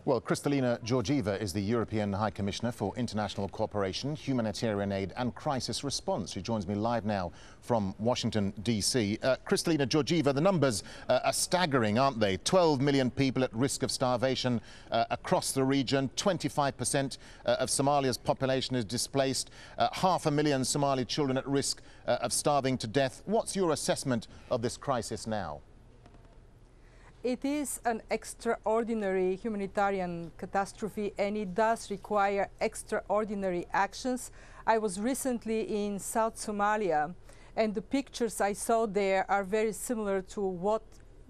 Well, Kristalina Georgieva is the European High Commissioner for International Cooperation, Humanitarian Aid and Crisis Response. She joins me live now from Washington, D.C. Kristalina Georgieva, the numbers are staggering, aren't they? 12 million people at risk of starvation across the region. 25% of Somalia's population is displaced. 500,000 Somali children at risk of starving to death. What's your assessment of this crisis now? It is an extraordinary humanitarian catastrophe, and it does require extraordinary actions. I was recently in South Somalia, and the pictures I saw there are very similar to what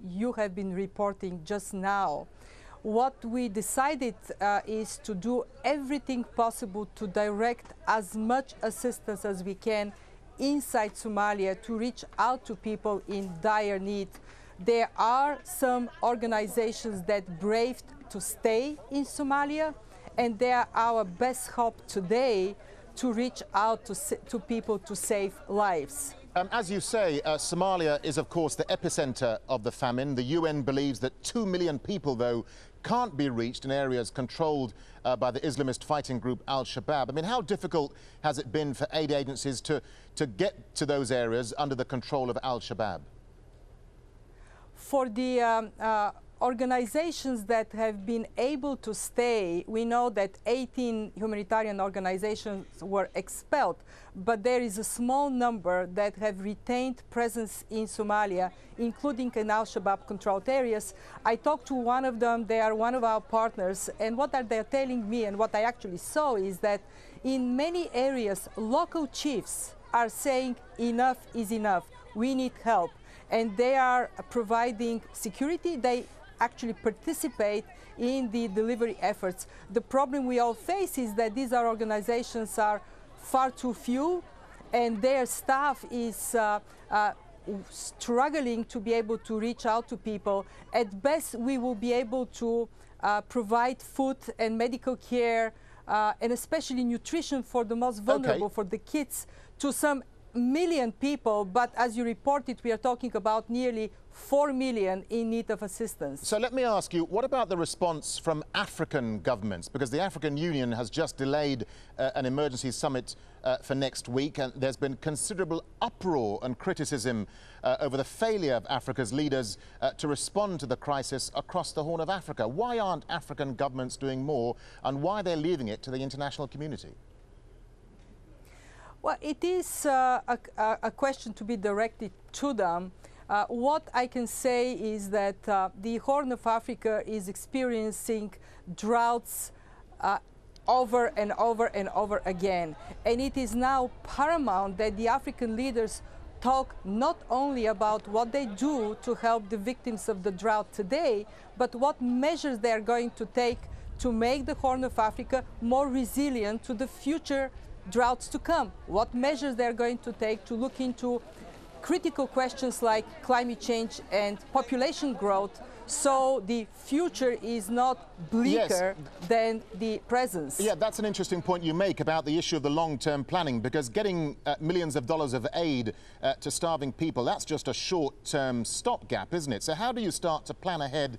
you have been reporting just now. What we decided is to do everything possible to direct as much assistance as we can inside Somalia to reach out to people in dire need. There are some organizations that braved to stay in Somalia, and they are our best hope today to reach out to people to save lives. As you say, Somalia is, of course, the epicenter of the famine. The UN believes that 2 million people, though, can't be reached in areas controlled by the Islamist fighting group Al-Shabaab. I mean, how difficult has it been for aid agencies to get to those areas under the control of Al-Shabaab? For the organizations that have been able to stay, we know that 18 humanitarian organizations were expelled, but there is a small number that have retained presence in Somalia, including in Al-Shabaab controlled areas. I talked to one of them, they are one of our partners, and what are they telling me, and what I actually saw, is that in many areas, local chiefs are saying enough is enough, we need help. And they are providing security. They actually participate in the delivery efforts. The problem we all face is that these organizations are far too few, and their staff is struggling to be able to reach out to people. At best, we will be able to provide food and medical care, and especially nutrition for the most vulnerable, for the kids, to some million people, but as you reported, we are talking about nearly 4 million in need of assistance. So let me ask you, what about the response from African governments? Because the African Union has just delayed an emergency summit for next week, and there's been considerable uproar and criticism over the failure of Africa's leaders to respond to the crisis across the Horn of Africa. Why aren't African governments doing more, and why they're leaving it to the international community? Well, it is a question to be directed to them. What I can say is that the Horn of Africa is experiencing droughts over and over and over again. And it is now paramount that the African leaders talk not only about what they do to help the victims of the drought today, but what measures they are going to take to make the Horn of Africa more resilient to the future droughts to come, what measures they're going to take to look into critical questions like climate change and population growth, so the future is not bleaker than the present. Yeah, that's an interesting point you make about the issue of the long-term planning, because getting millions of dollars of aid to starving people, that's just a short-term stopgap, isn't it? So how do you start to plan ahead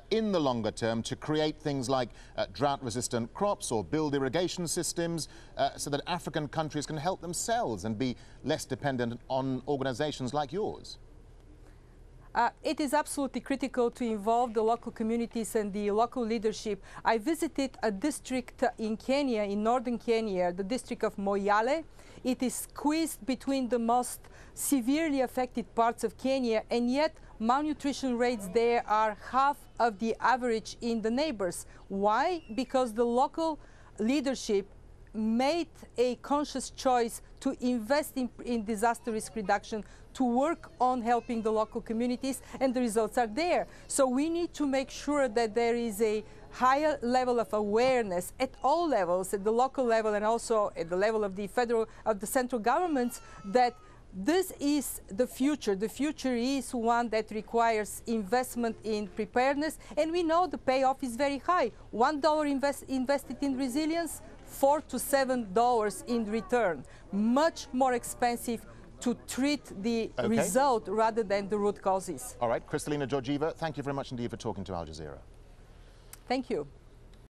in the longer term to create things like drought-resistant crops or build irrigation systems so that African countries can help themselves and be less dependent on organizations like yours? It is absolutely critical to involve the local communities and the local leadership. I visited a district in Kenya, in northern Kenya, the district of Moyale. It is squeezed between the most severely affected parts of Kenya, and yet malnutrition rates there are half of the average in the neighbors. Why? Because the local leadership made a conscious choice to invest in disaster risk reduction, to work on helping the local communities, and the results are there. So we need to make sure that there is a higher level of awareness at all levels, at the local level and also at the level of the central governments, that this is the future. The future is one that requires investment in preparedness, and we know the payoff is very high. $1 invested in resilience, $4 to $7 in return. Much more expensive to treat the result rather than the root causes. All right, Kristalina Georgieva, thank you very much indeed for talking to Al Jazeera. Thank you.